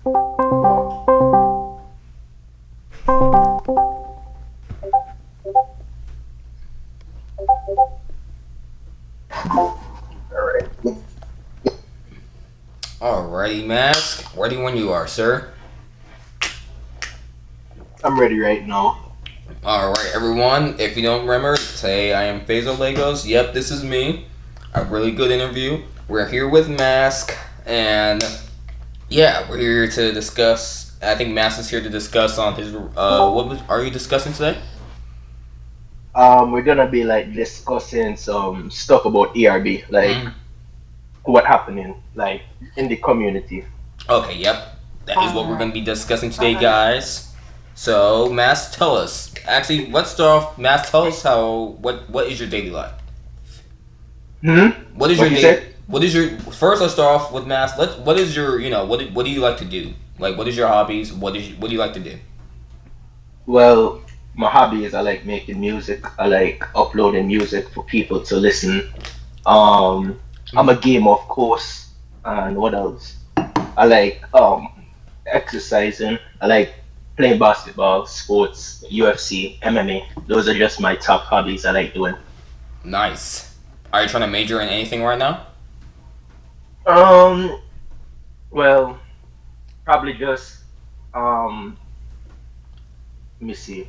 All right. Alrighty, Mask. Ready when you are, sir. I'm ready right now. Alright, everyone. If you don't remember, say I am Faisal Legos. Yep, this is me. A really good interview. We're here with Mask, and yeah, we're here to discuss. I think Mask is here to discuss on his. Are you discussing today? We're gonna be like discussing some stuff about ERB, like Mm. what happening like in the community. Okay, yep. That is what we're going to be discussing today, guys. So, Mask, tell us. Actually, let's start off. Mask, tell us how. What is your daily life? Hmm. What is What your you day? said? What is your first? Let's start off with Mask. What is your what do you like to do? Like what is your hobbies? What do you like to do? Well, my hobby is I like making music. I like uploading music for people to listen. Um, I'm a Hmm. gamer, of course. And what else? I like exercising. I like playing basketball, sports, UFC, MMA. Those are just my top hobbies I like doing. Nice. Are you trying to major in anything right now? Um, well, probably just um, let me see.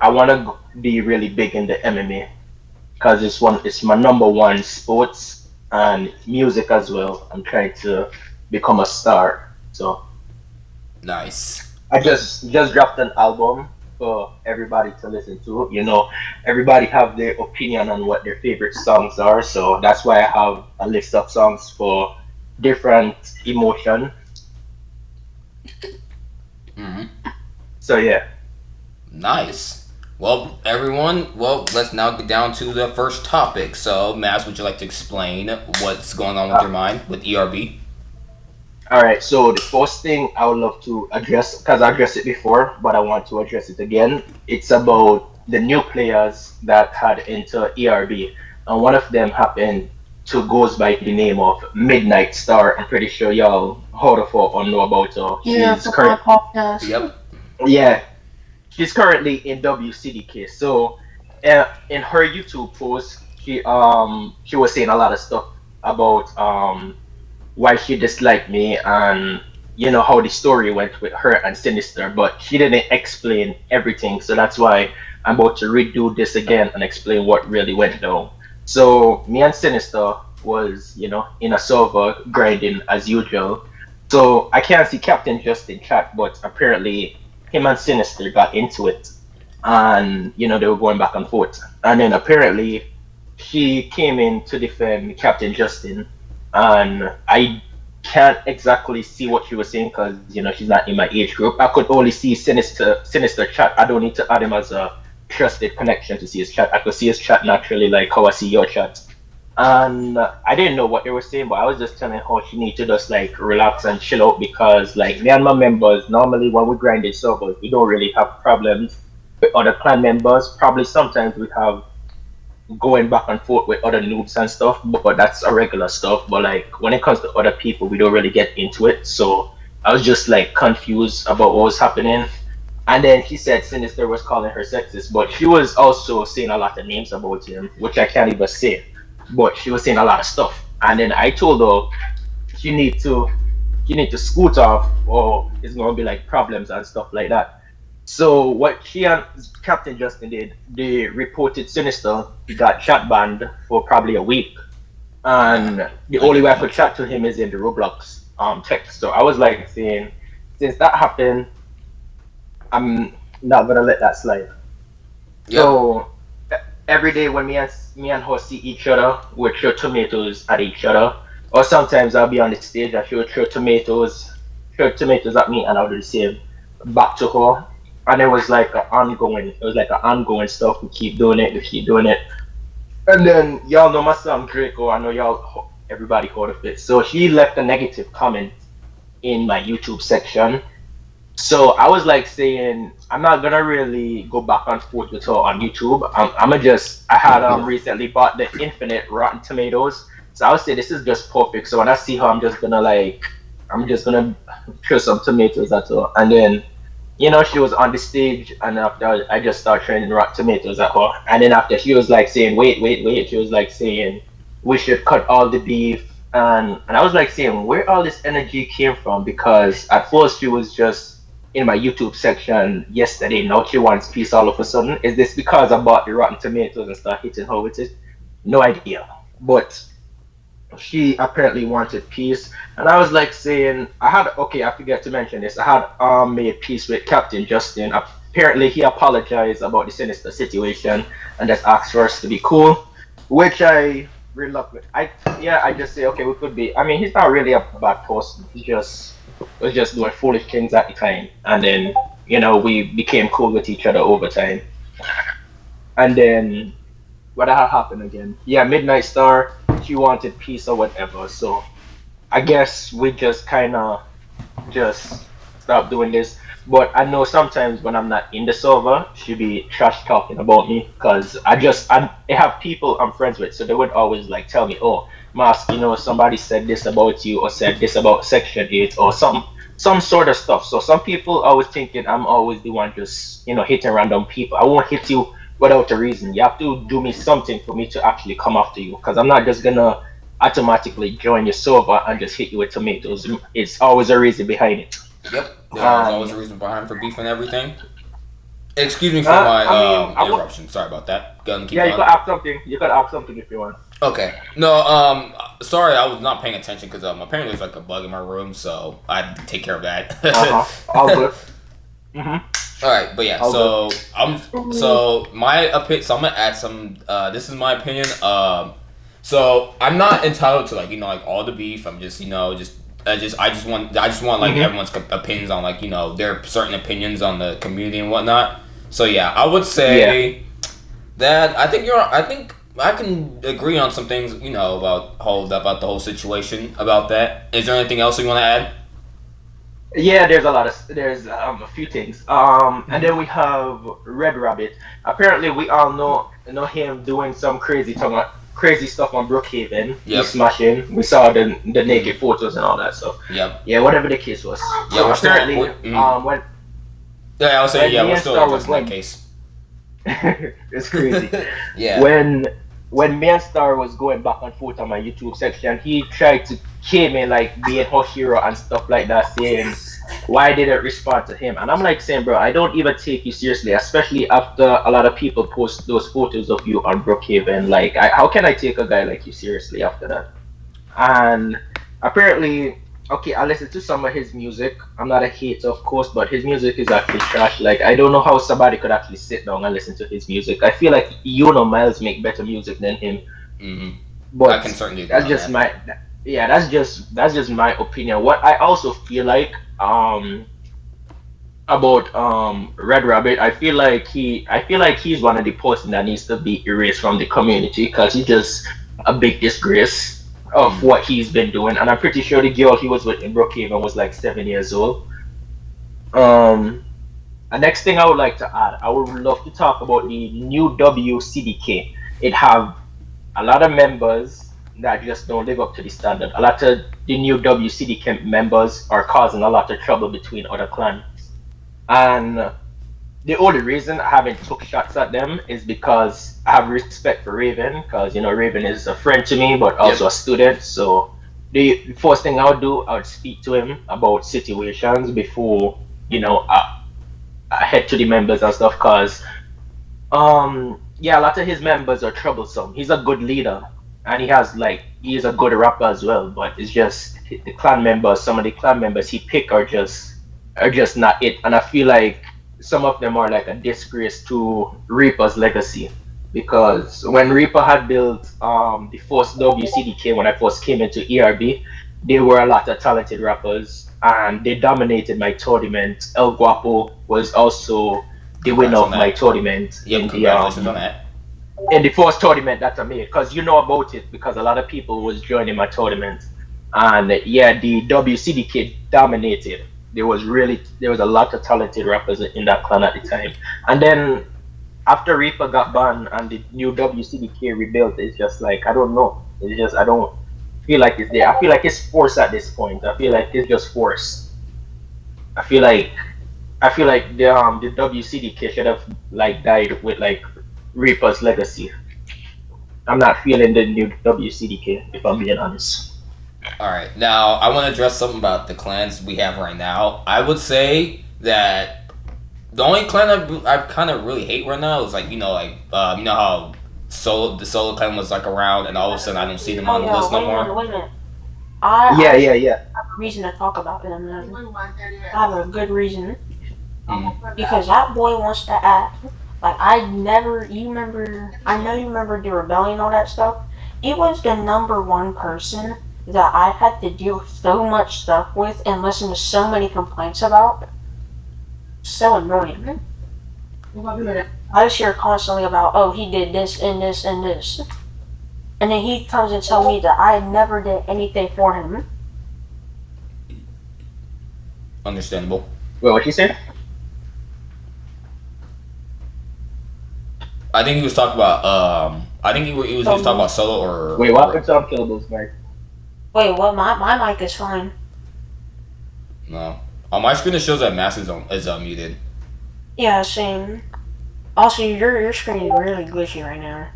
I want to be really big in the MMA because it's my number one sports and music as well. I'm trying to become a star. So Nice. I just dropped an album for everybody to listen to. You know, everybody have their opinion on what their favorite songs are, so that's why I have a list of songs for different emotion. Hmm. So yeah. Nice. Well, everyone. Well, let's now get down to the first topic. So, Mask, would you like to explain what's going on with Uh, your mind with ERB? all right. So the first thing I would love to address, because I addressed it before, but I want to address it again. It's about the new players that had into ERB, and one of them happened to goes by the name of Midnight Star. I'm pretty sure y'all heard of her or know about her. Yeah, She's from my current, podcast. Yep. yeah, she's currently in WCDK. So, in her YouTube post, she was saying a lot of stuff about why she disliked me and how the story went with her and Sinister, but she didn't explain everything. So that's why I'm about to redo this again and explain what really went down. So me and Sinister was, in a server grinding as usual. So I can't see Captain Justin chat, but apparently him and Sinister got into it, and they were going back and forth. And then apparently she came in to defend Captain Justin, and I can't exactly see what she was saying because she's not in my age group. I could only see Sinister chat. I don't need to add him as a trusted connection to see his chat. I could see his chat naturally, like how I see your chat. And I didn't know what they were saying, but I was just telling her she need to just like relax and chill out because like me and my members normally when we grind these servers we don't really have problems with other clan members. Probably sometimes we have going back and forth with other noobs and stuff, but that's a regular stuff. But like when it comes to other people, we don't really get into it. So I was just like confused about what was happening. And then she said Sinister was calling her sexist, but she was also saying a lot of names about him, which I can't even say. But she was saying a lot of stuff. And then I told her she need to you need to scoot off or it's gonna be like problems and stuff like that. So what she and Captain Justin did, they reported Sinister. He got chat banned for probably a week, Yeah. and the I only get way I could that. chat to him is in the Roblox text. So I was like saying, since that happened, I'm not gonna let that slide. Yep. So every day when me and her see each other, we throw tomatoes at each other. Or sometimes I'll be on the stage and she'll throw tomatoes at me, and I'll do the same back to her. And it was like an ongoing stuff. We keep doing it, we keep doing it. And then y'all know my son Draco. I know everybody heard of it. So he left a negative comment in my YouTube section, so I was like saying, I'm not gonna really go back and forth with her on YouTube. I had recently bought the Infinite Rotten Tomatoes, so I would say this is just perfect. So when I see her, I'm just gonna like I'm just gonna throw some tomatoes at her. And then, she was on the stage, and after I just started throwing rock tomatoes at her. And then after she was like saying, wait, wait, wait, she was like saying, we should cut all the beef. And I was like saying, where all this energy came from? Because at first she was just in my YouTube section yesterday. Now she wants peace all of a sudden. Is this because I bought the rotten tomatoes and start hitting her with it? No idea. But she apparently wanted peace, and I was like saying, I forget to mention this. I had made peace with Captain Justin. Apparently he apologized about the sinister situation and just asked for us to be cool, which I reluctant. I just say, okay, we could be. I mean, he's not really a bad person. He just was just doing foolish things at the time, and then we became cool with each other over time. And then what had happened again? Yeah, Midnight Star. She wanted peace or whatever. So I guess we just kind of just stop doing this. But I know sometimes when I'm not in the server, she be trash talking about me because I have people I'm friends with, so they would always like tell me, "Oh, Mask, somebody said this about you or said this about Section 8 or some sort of stuff." So some people always thinking I'm always the one just hitting random people. I won't hit you without a reason. You have to do me something for me to actually come after you because I'm not just gonna automatically join your server and just hit you with tomatoes. It's always a reason behind it. Yep, there's always a And reason behind for beef and everything. Excuse me for my I mean, interruption. Sorry about that. Go and keep yeah, you going. could ask something. You could ask something if you want. Okay. No, sorry, I was not paying attention because apparently there's like a bug in my room, so I had to take care of that. All good. Mhm. All right, but yeah, All so good. my opinion. So I'm gonna add some. This is my opinion. So I'm not entitled to like all the beef. I'm just I just want like Mhm. everyone's opinions on like their certain opinions on the community and whatnot. So yeah, I would Yeah. say that I think I can agree on some things about the whole situation about that. Is there anything else you want to add? Yeah, there's a few things. And then we have Red Rabbit. Apparently, we all know him doing some crazy stuff on Brookhaven. He's Yep. smashing. We saw the naked photos and all that. So Yep. yeah, whatever the case was. Yeah, So we're still. apparently, when Yeah, I was saying, when yeah, me we're and still Star was addressing that going, case. it's crazy. Yeah. when when me and Star was going back and forth on my YouTube section, he tried to came in like being her hero and stuff like that, saying why I didn't respond to him. And I'm like saying, bro, I don't even take you seriously, especially after a lot of people post those photos of you on Brookhaven. Like, how can I take a guy like you seriously after that? And apparently, okay, I listen to some of his music. I'm not a hater, of course, but his music is actually trash. Like, I don't know how somebody could actually sit down and listen to his music. I feel like Miles make better music than him. Hmm. I But can certainly agree that's on just that. my yeah, that's just my opinion. What I also feel like about Red Rabbit, I feel like he's one of the person that needs to be erased from the community because he's just a big disgrace of Mm. what he's been doing. And I'm pretty sure the girl he was with in Brookhaven was like 7 years old. Um, the next thing I would like to add, I would love to talk about the new WCDK. It have a lot of members that just don't live up to the standard. A lot of the new WCDK members are causing a lot of trouble between other clans. And the only reason I haven't took shots at them is because I have respect for Raven, because Raven is a friend to me, but also Yep. a student. So the first thing I would do, I would speak to him about situations before I head to the members and stuff. Because yeah, a lot of his members are troublesome. He's a good leader, and he is a good rapper as well. But it's just the clan members. Some of the clan members he pick are just not it, and I feel like some of them are like a disgrace to Reaper's legacy. Because when Reaper had built the first WCDK when I first came into ERB, there were a lot of talented rappers and they dominated my tournament. El Guapo was also the winner Congrats on of my that. tournament Yep. Congratulations on that. in the first tournament that I made, because you know about it because a lot of people was joining my tournament, and yeah, the WCDK dominated. There was a lot of talented rappers in that clan at the time, and then after Reaper got banned and the new WCDK rebuilt, it's just like I don't know. It's just I don't. feel like it's there. I feel like it's forced at this point. I feel like it's just forced. I feel like the WCDK should have like died with like Reaper's legacy. I'm not feeling the new WCDK if I'm being honest. All right, now I want to address something about the clans we have right now. I would say that the only clan I kind of really hate right now is like you know how the solo clan was like around, and all of a sudden I don't see them Oh on the yeah, list no more. wait a minute. I Yeah, yeah, yeah. have a reason to talk about them. Then. I have a good reason Mm. because that boy wants to act like I never. You remember? I know you remember the rebellion, all that stuff. He was the number one person that I had to deal with so much stuff with and listen to so many complaints about. So annoying. I just hear constantly about, oh, he did this and this and this. And then he comes and tells me that I never did anything for him. Understandable. Wait, what you say? I think he was talking about I think he was just talking about solo Wait, what or happened to Unkillables, Mike? Wait, what? My mic is fine. no. On my screen it shows that Mass is muted. Yeah, same. Also, your screen is really glitchy right now.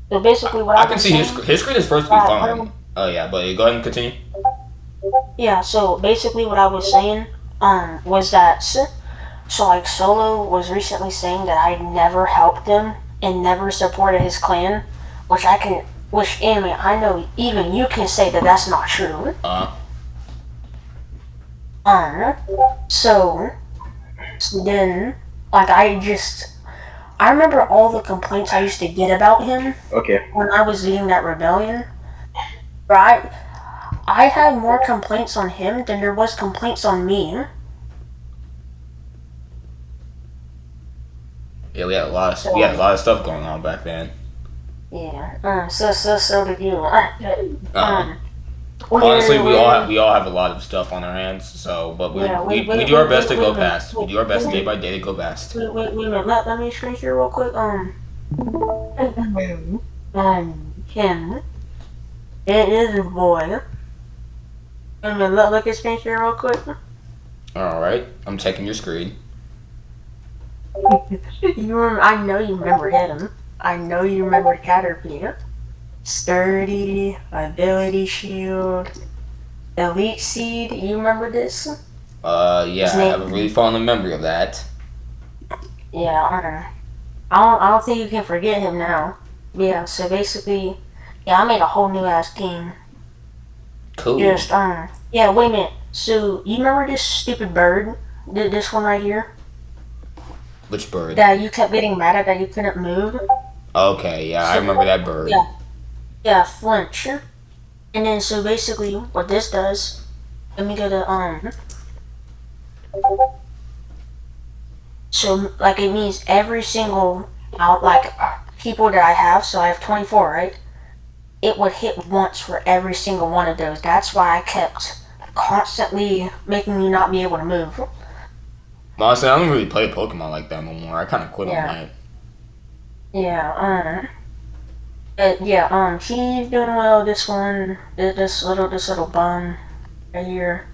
So basically, what I I can was see saying, his screen is perfectly fine. Oh yeah, but go ahead and continue. yeah. So basically, what I was saying, was that so like Solo was recently saying that I never helped him and never supported his clan, which anyway, I know even you can say that that's not true. Um, so then, like I remember all the complaints I used to get about him Okay. when I was leading that rebellion. Right? I had more complaints on him than there was complaints on me. Yeah, we had a lot of stuff going on back then. Yeah. So did you. Honestly, we all have a lot of stuff on our hands. So, but we do our best to go past. We do our best day by day to go past. Wait a minute. Let me screen share real quick. Him. It is a boy. Wait a minute. Look at screen share real quick. All right, I'm checking your screen. I know you remember him. I know you remember Caterpie. Sturdy, Ability Shield, Elite Seed. You remember this? Yeah, I have a really fond memory of that. Yeah, I don't think you can forget him now. Yeah, so basically, yeah, I made a whole new ass team. Cool. Just yeah. Wait a minute. So you remember this stupid bird? This one right here Which bird? that you kept getting mad at that you couldn't move. Okay, yeah, I remember that bird. Yeah. Yeah, flinch. And then so basically what this does, let me go to so like it means every single people that I have, so I have 24, right? It would hit once for every single one of those. That's why I kept constantly making me not be able to move. Honestly, I don't really play Pokemon like that no more. I kind of quit on that. Yeah, he's doing well. This one, this little bum right here.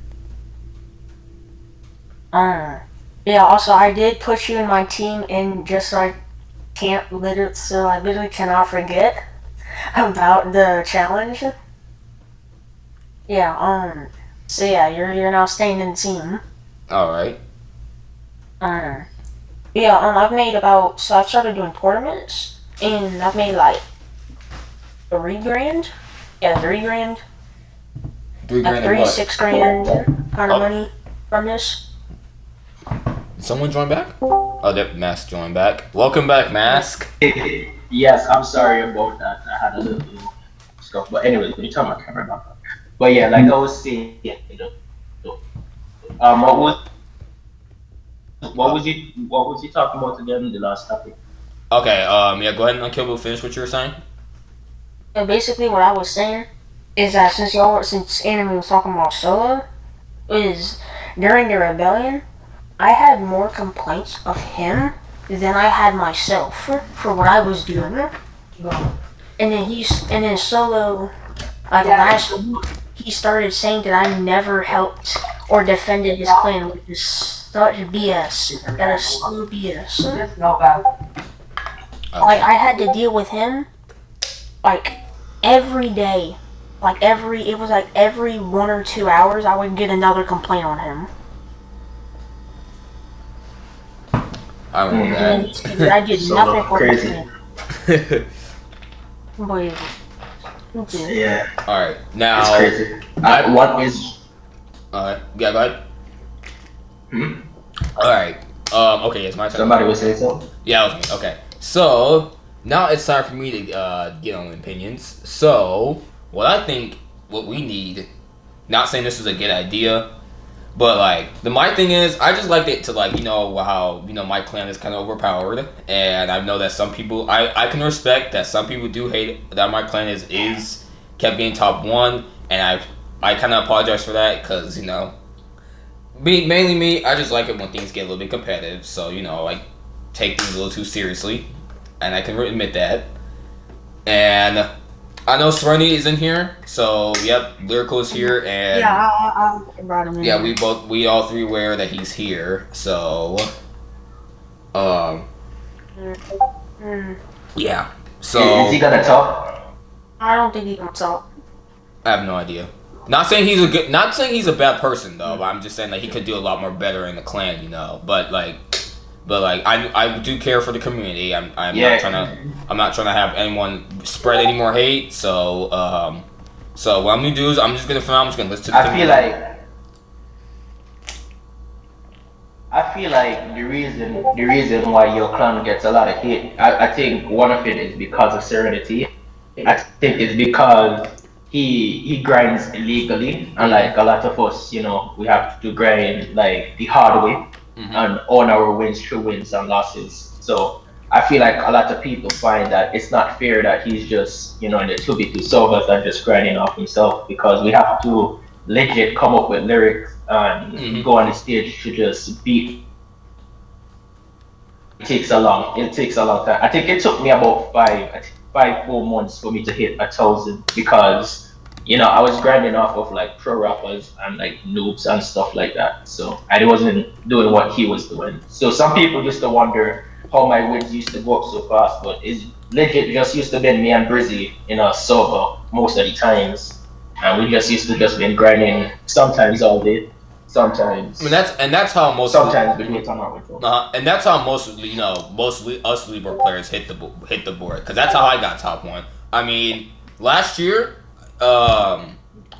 Yeah. Also, I did put you in my team, and just so I literally cannot forget about the challenge. Yeah. So yeah, you're now staying in the team. All right. Yeah. I've started doing tournaments, and I've made like $3,000. Yeah, $3,000. 3 grand. Like and what? 6 grand kind of money from this. Did someone join back? Oh, that Mask joined back. Welcome back, Mask. Yes, I'm sorry about that. I had a little stuff, but anyway, let me turn my camera back on. But yeah, like I was saying, what was you talking about again? The last topic. Okay. Yeah. Go ahead and Unkillable. Finish what you were saying. And basically, what I was saying is that since Anime was talking about Solo, is during the rebellion, I had more complaints of him than I had myself for what I was doing. and then Solo, like last week, he started saying that I never helped or defended his clan, which is such BS. That is so BS. Like I had to deal with him, like every day, it was like every 1 or 2 hours I would get another complaint on him. I remember And I did So nothing for crazy. him. that. But Yeah, Alright, now. it's crazy. What is? Alright, yeah, go ahead. Hmm? Alright, okay, it's my turn. Somebody was saying something. Yeah, it was me. Okay. So now it's time for me to get on opinions. So what I think, what we need, not saying this is a good idea, but like my thing is, I just like it to like how my clan is kind of overpowered, and I know that some people I can respect that some people do hate that my clan is kept getting top 1, and I kind of apologize for that because mainly me, I just like it when things get a little bit competitive. So I take things a little too seriously, and I can admit that. And I know Serenity is in here, so yep, Lyrical is here, and yeah, I brought him in. yeah, we all three aware that he's here. So, yeah. So Is he gonna talk? I don't think he can talk. I have no idea. Not saying he's a bad person though. But I'm just saying that he could do a lot more better in the clan, But I do care for the community. I'm not trying to have anyone spread any more hate. So what I'm gonna do is I'm just gonna listen to the community. I feel like the reason why your clan gets a lot of hate, I think one of it is because of Serenity. I think it's because he grinds illegally, and like a lot of us, we have to grind like the hard way and own our wins through wins and losses. So I feel like a lot of people find that it's not fair that he's just in the 2v2 servers and just grinding off himself, because we have to legit come up with lyrics and go on the stage to just beat. It takes a long time. I think it took me about 4 months for me to hit 1,000, because I was grinding off of like pro rappers and like noobs and stuff like that. So I wasn't doing what he was doing. So some people used to wonder how my wins used to go up so fast, but it's legit just used to be me and Brizzy in a server most of the times. And we just used to just been grinding sometimes all day, sometimes. I mean that's how most. Sometimes we do it on our control. And that's how most us Libra players hit the board, because that's how I got top 1. I mean, last year,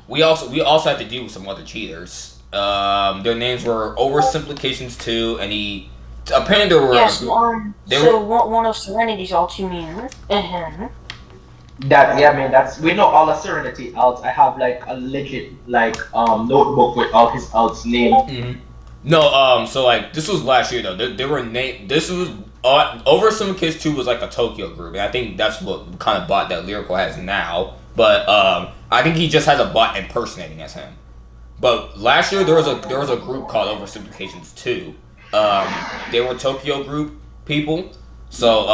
we also had to deal with some other cheaters. Their names were Oversimplifications 2, and apparently there were. Yes, one of Serenity's all too mean. We know all the Serenity alts. I have like a legit notebook with all his alts named. No, so like this was last year though. They were named. This was Oversimplifications 2 was like a Tokyo group, and I think that's what kind of bot that Lyrical has now. But I think he just has a bot impersonating as him. But last year there was a group called Oversimplifications 2. They were Tokyo group people. So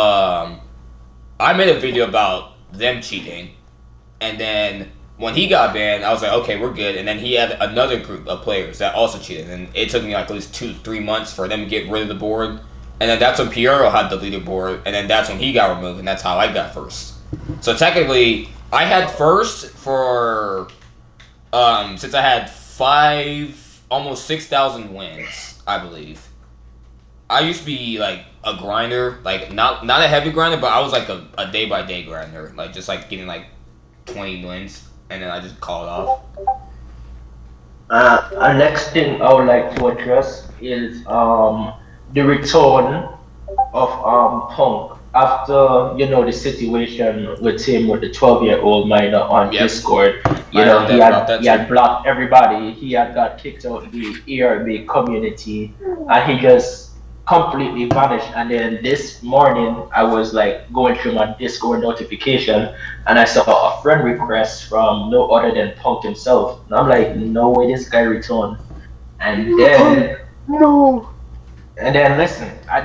I made a video about them cheating, and then when he got banned, I was like, okay, we're good. And then he had another group of players that also cheated, and it took me like at least 2-3 months for them to get rid of the board. And then that's when Piero had the leaderboard, and then that's when he got removed, and that's how I got first. So technically, I had first for since I had almost 6,000 wins, I believe. I used to be like a grinder, like not a heavy grinder, but I was like a day by day grinder, like just like getting like 20 wins, and then I just call it off. Our next thing I would like to address is the return of Punk after the situation with him with the 12-year-old minor on Discord. He had blocked everybody. He had got kicked out of the ERB community, and he just completely vanished. And then this morning I was like going through my Discord notification, and I saw a friend request from no other than Punk himself, and I'm like, no way this guy returned. And then no, And then listen, I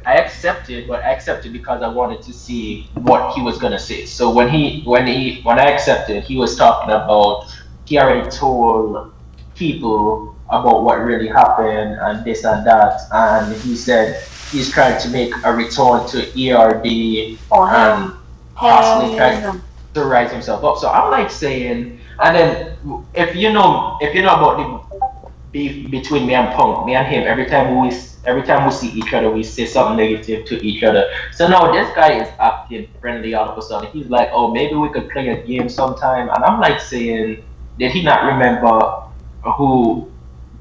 accepted, but I accepted because I wanted to see what he was gonna say. So when I accepted, he was talking about he already told people about what really happened and this and that, and he said he's trying to make a return to ERB Oh and hell, possibly hell try no. to rise himself up. So I'm like saying, and then if you know about the beef between me and Punk, me and him, every time we see each other, we say something negative to each other. So now this guy is acting friendly all of a sudden. He's like, oh, maybe we could play a game sometime. And I'm like saying, did he not remember who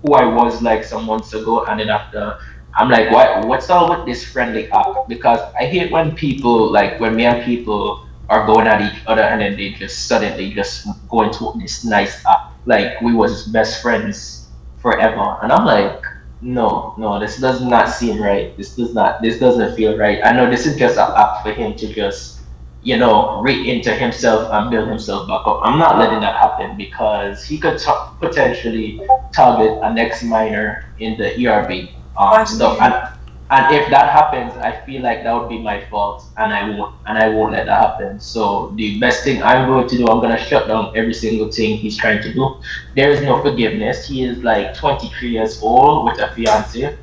who I was like some months ago? And then after, I'm like, what's all with this friendly act? Because I hate when people like when me and people are going at each other and then they just suddenly just go into this nice act like we was best friends forever. And I'm like, no, no, this does not seem right. This doesn't feel right. I know this is just an act for him to just, read into himself and build himself back up. I'm not letting that happen because he could potentially target an ex minor in the ERB Like stuff. And if that happens, I feel like that would be my fault, and I won't let that happen. So the best thing I'm going to do, I'm gonna shut down every single thing he's trying to do. There is no forgiveness. He is like 23 years old with a fiance.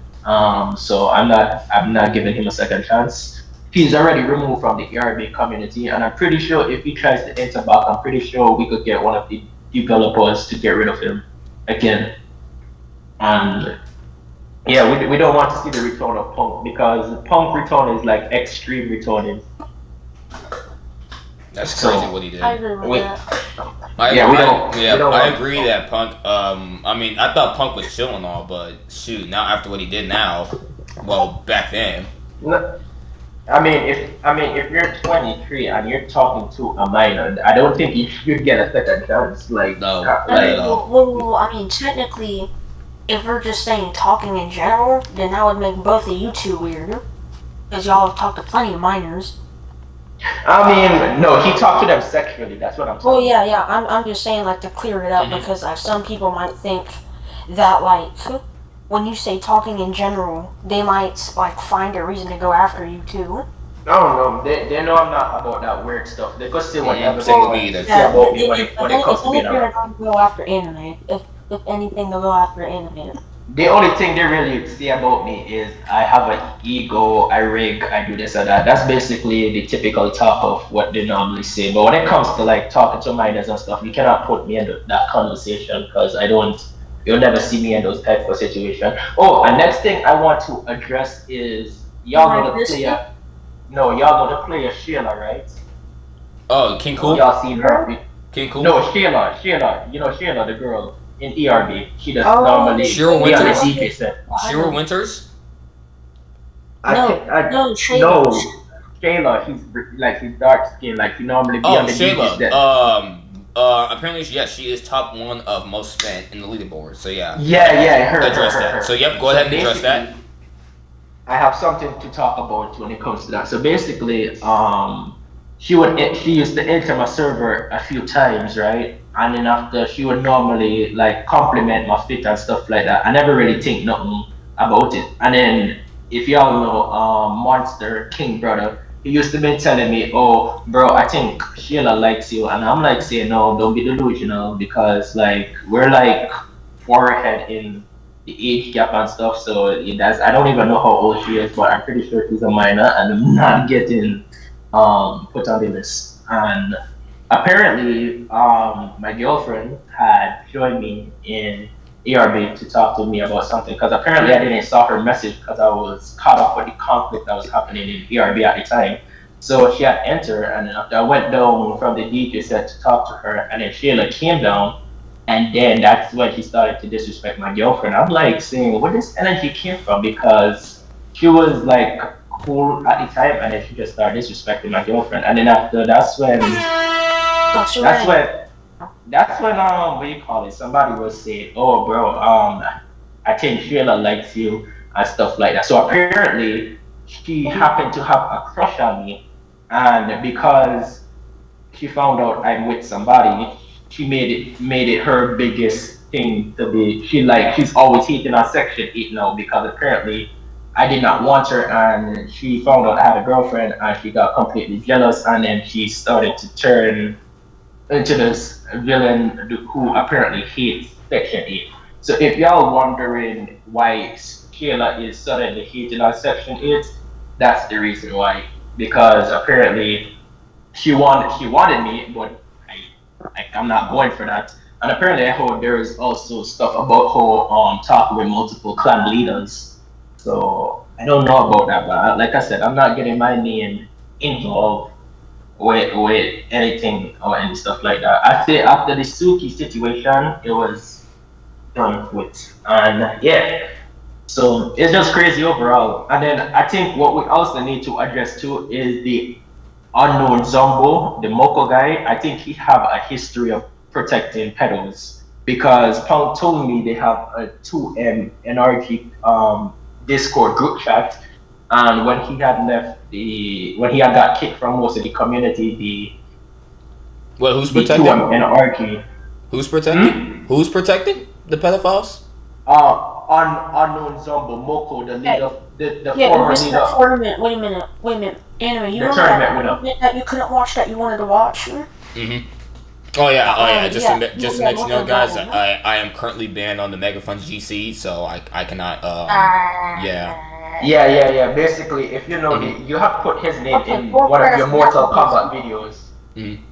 So I'm not giving him a second chance. He's already removed from the ERB community, and I'm pretty sure if he tries to enter back, I'm pretty sure we could get one of the developers to get rid of him again. And yeah, we don't want to see the return of Punk because Punk return is like extreme returning. That's crazy So what he did. I agree with we that. yeah we don't I want agree Punk. that Punk. I mean, I thought Punk was chill and all, but shoot, now after what he did now, well, back then, No, I mean if you're 23 and you're talking to a minor, I don't think you should get a second chance. Like no, not at like all. I mean, technically, if we're just saying talking in general, then that would make both of you two weird. Because y'all have talked to plenty of minors. I mean no, he talked to them sexually. That's what I'm Well, talking yeah, about. yeah. I'm just saying, like, to clear it up, Hmm. because like some people might think that, like, when you say talking in general, they might like find a reason to go after you too. No, no, they know I'm not about that weird stuff. They could say whatever they Same with Well, me want to either. say yeah. about me when it comes If to being anything, they're around. going to go after anime. If anything, they'll go after anime. The only thing they really say about me is I have an ego, I rig, I do this or that. That's basically the typical talk of what they normally say. But when it comes to like talking to minors and stuff, you cannot put me in that conversation because I don't. You'll never see me in those type of situation. Oh, and next thing I want to address is You y'all know like the this stuff? player. No, y'all know the player Sheila, right? Oh, King Cool, Y'all seen her? King Cool, No, Sheila. You know Sheila, the girl in ERB. She does Oh, normally Cheryl be on the Winters, DJ set. I Shira know. Winters. I No, think I no, Shayla. no Shayla. He's dark skinned. Like he normally be Oh, on the DJ Shayla. set. Apparently, yes, she is top one of most spent in the leaderboard. So yeah, Yeah, her, address her, that. So her. yep, go So ahead and address basically, that. I have something to talk about when it comes to that. So basically, she used to enter my server a few times, right? And then after she would normally like compliment my fit and stuff like that. I never really think nothing about it. And then if y'all know Monster King brother, he used to be telling me, "Oh, bro, I think Sheila likes you," and I'm like saying, "No, don't be delusional because like we're like forehead in the age gap and stuff. So that's I don't even know how old she is, but I'm pretty sure she's a minor, and I'm not getting put on the list. And apparently, my girlfriend had joined me in ERB to talk to me about something because apparently I didn't saw her message because I was caught up with the conflict that was happening in ERB at the time. So she had entered, and then after I went down from the DJ set to talk to her, and then Sheila came down, and then that's when she started to disrespect my girlfriend. I'm like saying, where this energy came from? Because she was like cool at the time, and then she just started disrespecting my girlfriend. And then after, That's that's right. when, that's when what do you call it? Somebody was saying, oh, bro, I think Sheila likes you and stuff like that. So apparently, she happened to have a crush on me, and because she found out I'm with somebody, she made it her biggest thing to be. She's always hating on Section 8 now because apparently I did not want her, and she found out I had a girlfriend, and she got completely jealous, and then she started to turn into this villain who apparently hates Section 8. So if y'all wondering why Sheila is suddenly hating on Section 8, that's the reason why. Because apparently she wanted me, but I'm not going for that. And apparently I heard there is also stuff about her talking with multiple clan leaders. So I don't know about that, but like I said, I'm not getting my name involved with anything or any stuff like that. I say after the Suki situation, it was done with, and yeah. So it's just crazy overall. And then I think what we also need to address too is the unknown Zombo, the Moko guy. I think he have a history of protecting pedos because Punk told me they have a 2M NRG Discord group chat, and when he had got kicked from most of the community, Well, who's the protecting? 2M NRG. Who's protecting? Who's protecting the pedophiles? Unknown Zombo Moko, the Hey, leader, the yeah, it former was leader, that tournament. Wait a minute. Anime, you the remember tournament that winner. tournament that you couldn't watch that you wanted to watch? Mm-hmm. Oh yeah. Just Yeah, to let you know, guys, I am currently banned on the Megafund GC, so I cannot. Yeah. Yeah. Basically, if you know, you have put his name Okay, in four one of your credits. Mortal Kombat videos. Mm-hmm.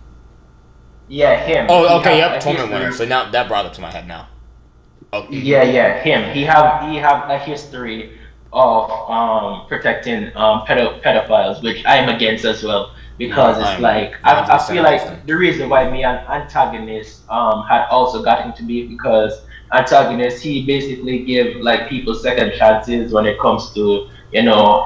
Yeah, him. Oh, He okay. have Yep. a Tournament winner. history. So now that brought it to my head now. Okay. Yeah, him. He have a history of protecting pedophiles, which I am against as well. Because it's I'm like I 100% feel against like them. the reason why me and antagonist had also got him to be because antagonist he basically give like people second chances when it comes to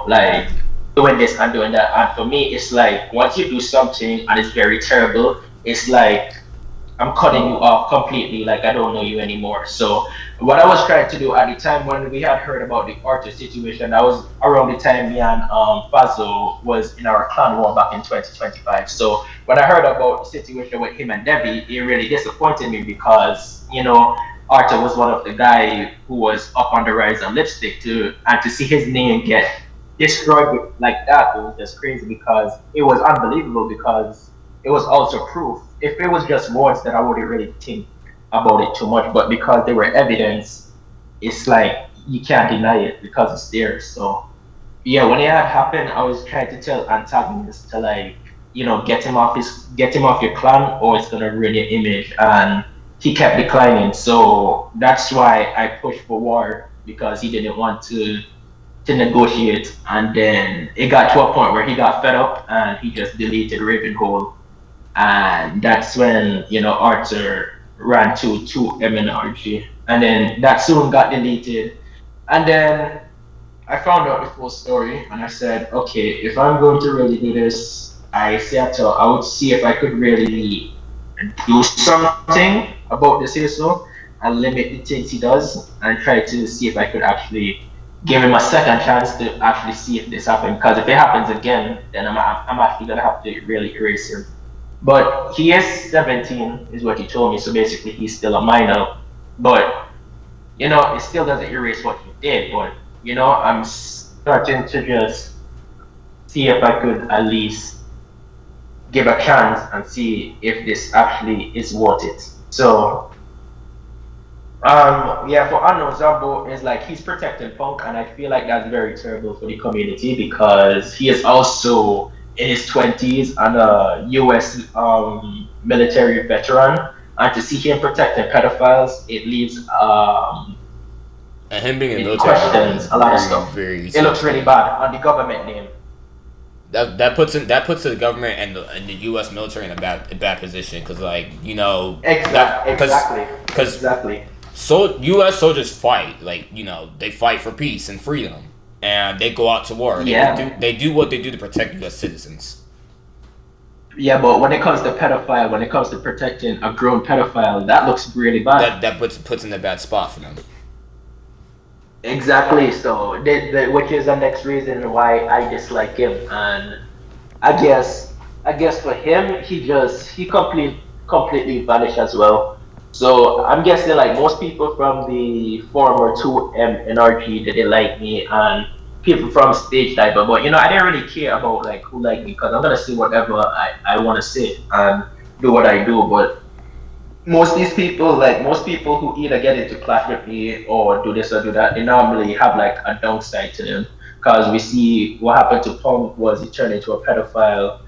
like doing this and doing that. And for me it's like once you do something and it's very terrible, it's like I'm cutting you off completely, like I don't know you anymore. So what I was trying to do at the time when we had heard about the Archer situation, that was around the time me and Fazo was in our clan war back in 2025. So when I heard about the situation with him and Debbie, it really disappointed me because Archer was one of the guy who was up on the rise on lipstick to and to see his name get destroyed like that, it was just crazy because it was unbelievable because it was also proof. If it was just words, then I wouldn't really think about it too much. But because they were evidence, it's like you can't deny it because it's there. So yeah, when it had happened, I was trying to tell antagonist to like get him off your clan or it's gonna ruin your image, and he kept declining. So that's why I pushed for war because he didn't want to negotiate, and then it got to a point where he got fed up and he just deleted Ravenhole, and that's when Arthur ran to MNRG, and then that soon got deleted, and then I found out the full story, and I said, okay, if I'm going to really do this, I would see if I could really do something about the CSO and limit the things he does, and try to see if I could actually give him a second chance to actually see if this happens. Because if it happens again, then I'm actually gonna have to really erase him. But he is 17, is what he told me. So basically, he's still a minor. But it still doesn't erase what he did. But I'm starting to just see if I could at least give a chance and see if this actually is worth it. So yeah, for Unknown Zabo is like he's protecting Punk, and I feel like that's very terrible for the community because he is also in his 20s and a U.S. Military veteran, and to see him protecting pedophiles, it leaves And him being in the it military questions is a lot of very, stuff. very It looks really sensitive. bad on the government name. That puts the government and the U.S. military in a bad position because Exactly. because Exactly. so U.S. soldiers fight they fight for peace and freedom and they go out to war. Yeah. They do what they do to protect U.S. citizens. Yeah, but when it comes to pedophile, when it comes to protecting a grown pedophile, that looks really bad. That puts in a bad spot for them. Exactly. So, which is the next reason why I dislike him, and I guess for him, he completely vanished as well. So I'm guessing like most people from the former 2M NRG didn't like me, and people from stage diver, but I didn't really care about like who liked me because I'm gonna say whatever I want to say and do what I do. But most people who either get into clash with me or do this or do that, they normally have like a downside to them. Because we see what happened to Punk was he turned into a pedophile.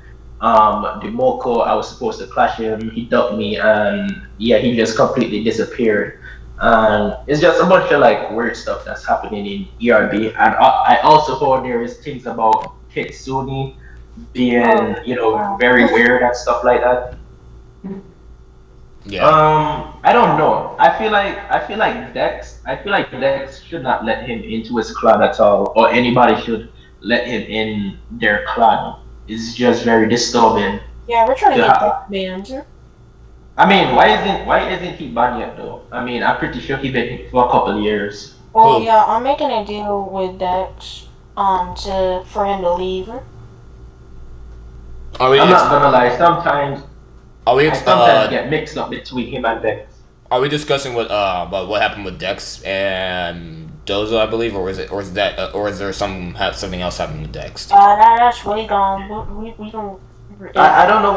Demoko, I was supposed to clash him, he ducked me, and yeah, he just completely disappeared. And it's just a bunch of like weird stuff that's happening in ERB. And I also heard there is things about Kitsune being, very weird and stuff like that. Yeah. I don't know. I feel like Dex should not let him into his clan at all, or anybody should let him in their clan. It's just very disturbing Yeah, we're trying to to get have. that banned. I mean, why isn't he banned yet though? I mean, I'm pretty sure he been for a couple of years. Well, Who? yeah, I'm making a deal with Dex, for him to leave. Are we I'm just not gonna lie. Sometimes are we I sometimes get mixed up between him and Dex. are we discussing what about what happened with Dex and Dozo, I believe, or is that or is there something else happening with Dex? That's way gone. We don't. I don't know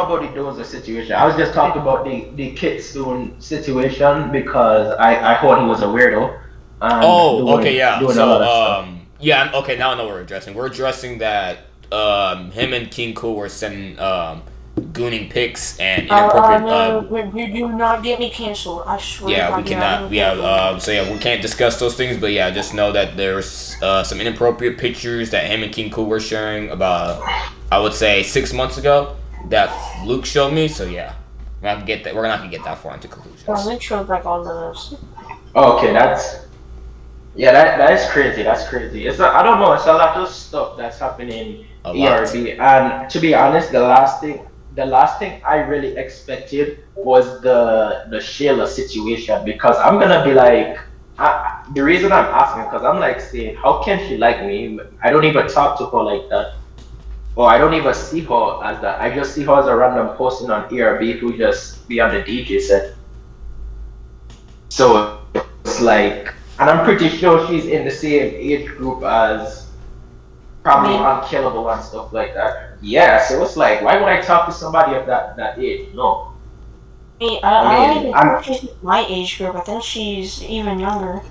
about the Dozer situation. I was just talking about the Kitsune situation because I thought he was a weirdo and Oh, okay, yeah. doing a So, lot of stuff. yeah, okay. Now I know what we're addressing. We're addressing that him and King Cool were sending gooning pics and inappropriate. No, you do not get me canceled. I swear. Yeah, we God, you're not cannot. gonna Yeah. cancel me. So yeah, we can't discuss those things. But yeah, just know that there's some inappropriate pictures that him and King Cool were sharing about. I would say 6 months ago that Luke showed me. So yeah, we're not gonna get that. We're not gonna get that far into Well, conclusions. make sure like all of this. Okay, that is crazy. That's crazy. I don't know. It's a lot of stuff that's happening A in lot. ERB. And to be honest, the last thing I really expected was the Shayla situation because I'm gonna be like, the reason I'm asking because I'm like saying, how can she like me? I don't even talk to her like that, or I don't even see her as that. I just see her as a random person on ERB who just be on the DJ set. So it's like, and I'm pretty sure she's in the same age group as probably Me. unkillable and stuff like that. Yeah, so it's like, why would I talk to somebody of that age? No, I I don't mean, even think she's my age group. I think she's even younger.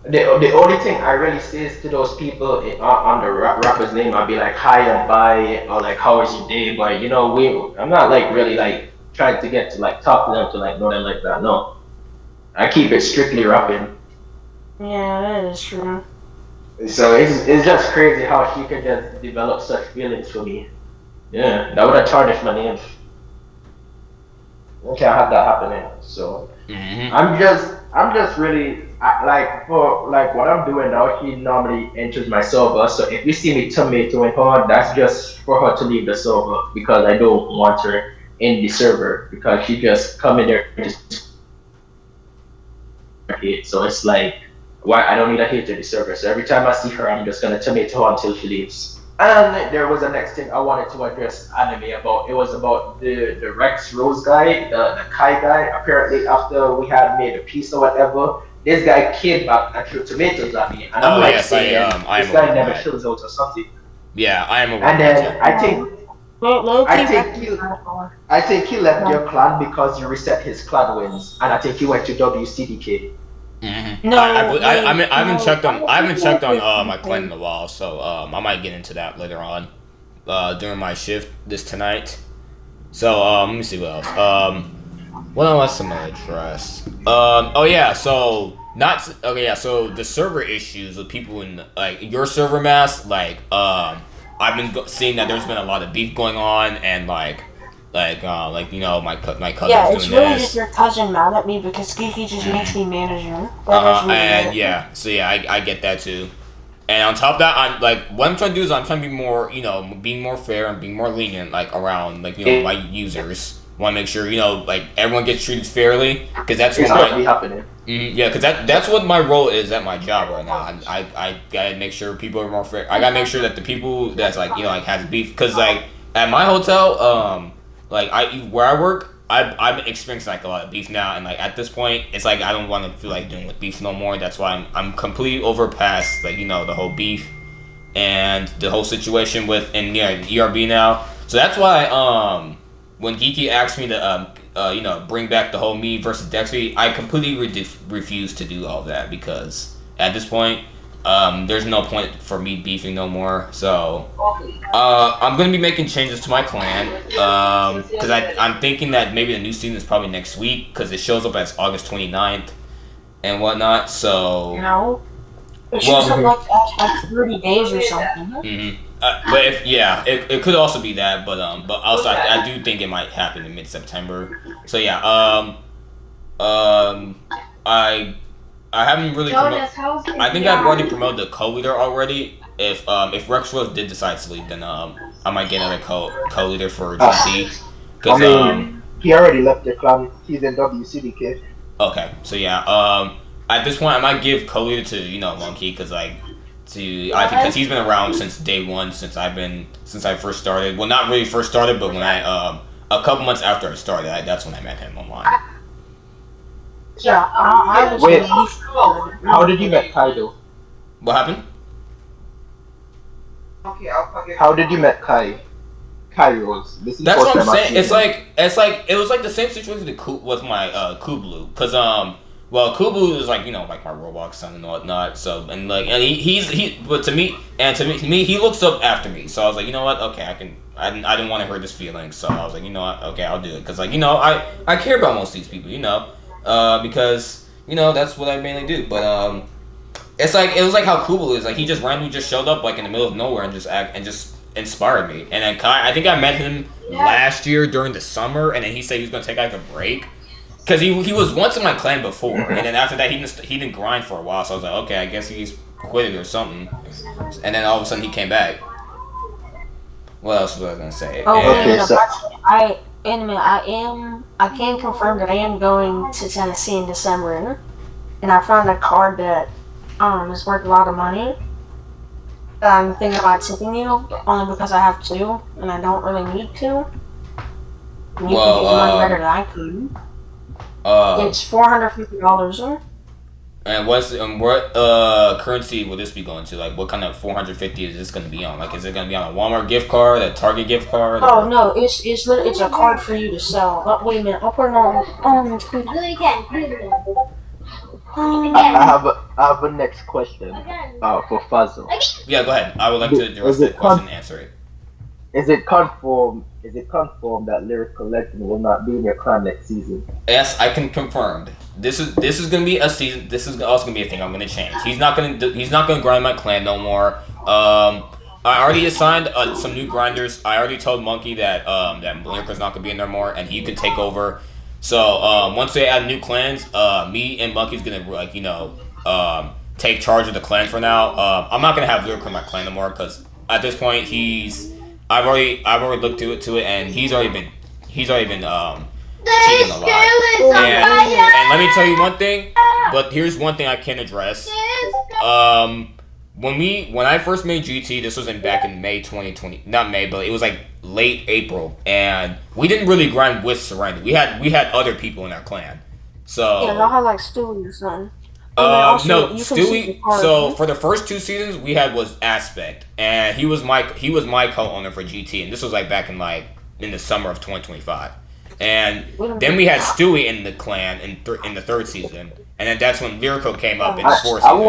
the only thing I really say is to those people on the rapper's name, I'd be like, hi and bye, or like, how was your day? But I'm not like really like trying to get to like talk to them to like know them like that. No, I keep it strictly rapping. Yeah, that is true. So it's just crazy how she could just develop such feelings for me. Yeah, that would have tarnished my name. I can't have that happening. So Hmm. I'm just really like for like what I'm doing now. She normally enters my server, so if you see me tomatoing her, that's just for her to leave the server because I don't want her in the server because she just come in there and just hate. So it's like why I don't need a hater in the server. So every time I see her, I'm just gonna tomato her until she leaves. And there was the next thing I wanted to address anime about. It was about the Rex Rose guy, the Kai guy. Apparently, after we had made a peace or whatever, this guy came back and threw tomatoes at me, and I'm Oh like yes, saying, I am this aware guy of never that. chills out or something. Yeah, I am aware And of that then too. Low I key. think he, I think he left your clan because you reset his clan wins, and I think he went to WCDK. Hmm. No, I haven't no. checked on my clan in a while, so I might get into that later on during my shift this tonight. So let me see what else. What else am I address? Oh yeah, so not okay yeah. So the server issues with people in like your server mass, like I've been seeing that there's been a lot of beef going on, and my Yeah, cousin's it's doing really this. just your cousin mad at me because Geeky just makes me manage him. That is really And it. yeah, so yeah, I get that too. And on top of that, I'm like, what I'm trying to do is I'm trying to be more, being more fair and being more lenient, like around, like my users. Want to make sure like everyone gets treated fairly, because that's It's what not be my happening. yeah, because that's what my role is at my job right now. I gotta make sure people are more fair. I gotta make sure that the people that's like like has beef, because like at my hotel, like where I work, I've experienced like a lot of beef now, and like at this point, it's like I don't want to feel like doing with beef no more. That's why I'm completely over past like the whole beef and the whole situation with ERB now. So that's why when Geeky asked me to bring back the whole me versus Dexy, I completely refused to do all that because at this point there's no point for me beefing no more. So I'm gonna be making changes to my clan because I'm thinking that maybe the new season is probably next week because it shows up as August 29th and whatnot. So No. It shows up like 30 days or something. Mm-hmm. But it could also be that, but also I do think it might happen in mid-September. So yeah, I haven't really. I think I've already promoted the co-leader already. If Rex Rose did decide to leave, then I might get another co-leader for GT. I he already left the clan. He's in WCDK. Okay, so yeah, at this point I might give co-leader to Monkey because I think because he's been around since day one since I first started. Well, not really first started, but when I a couple months after I started, that's when I met him online. Yeah, I was. Wait, how did you met Kaido? What happened? How did you met Kairos? That's what I'm saying. It's like it was like the same situation with my Kublu, because Kublu is like like my Roblox son and whatnot. So and but to me he looks up after me. So I was like, you know what? Okay, I didn't want to hurt his feelings. So I was like, you know what? Okay, I'll do it because I care about most of these people. Because that's what I mainly do. But it was like how Kublu is. Like he just randomly just showed up like in the middle of nowhere and just inspired me. And then Kai, I think I met him last year during the summer, and then he said he was gonna take like a break because he was once in my clan before, and then after that he didn't grind for a while. So I was like, okay, I guess he's quit it or something. And then all of a sudden he came back. What else was I gonna say? I can confirm that I am going to Tennessee in December, and I found a card that is worth a lot of money. I'm thinking about tipping you only because I have two, and I don't really need to. And you can get your money better than I could. It's $450. And what currency will this be going to? Like, what kind of 450 is this going to be on? Like, is it going to be on a Walmart gift card, a Target gift card? Oh no, it's a card for you to sell. Oh, wait a minute, I'll put it on. I have a next question for Fazzo. Yeah, go ahead. I would like to address that question and answer it. Is it confirmed that Lyrical Legend will not be in your clan next season? Yes, I can confirm. This is gonna be a season. This is also gonna be a thing I'm gonna change. He's not gonna grind my clan no more. I already assigned some new grinders. I already told Monkey that Lyrical's not gonna be in there more, and he could take over. So once they add new clans, me and Monkey's gonna take charge of the clan for now. I'm not gonna have Lyrical in my clan no more because at this point I've already looked to it, and he's already been cheating a lot. And let me tell you one thing, but here's one thing I can address. When I first made GT, this was back in May 2020. Not May, but it was like late April, and we didn't really grind with Serenity. We had other people in our clan. So yeah, I had like Stewie or something. No, Stewie. So for the first two seasons, we had was Aspect, and he was my co-owner for GT, and this was like back in the summer of 2025. And then we had Stewie in the clan in the third season, and then that's when Lyrical came up in the fourth season. I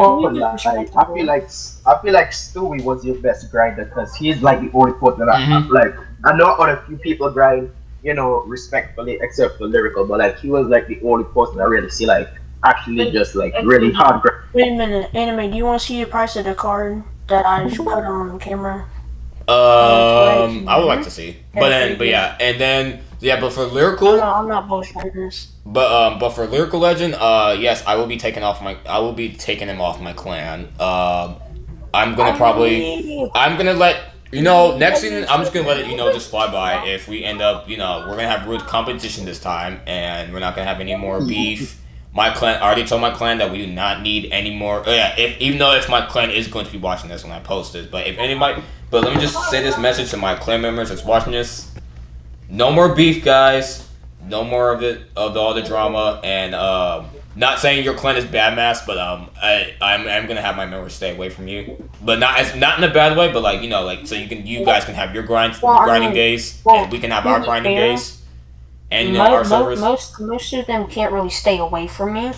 feel like Stewie was your best grinder because he's like the only person that I know other few people grind, respectfully except for Lyrical, but like he was like the only person I really see like actually just like really hard grind. Wait a minute, Anime, do you want to see the price of the card that I put on camera? I would like to see, but for Lyrical, no, I'm not bullshitting this. But for Lyrical Legend, yes, I will be taking him off my clan. I'm gonna let next season. I'm just gonna let it just fly by. If we end up we're gonna have real competition this time, and we're not gonna have any more beef. My clan, I already told my clan that we do not need any more. Even though if my clan is going to be watching this when I post this, but let me just say this message to my clan members that's watching this: no more beef, guys. No more of it, of all the drama, and not saying your clan is bad, Mask, but I'm gonna have my members stay away from you, but not in a bad way, but like like so you guys can have your grinding days, and we can have to our be grinding fair, days, and our servers. most of them can't really stay away from me.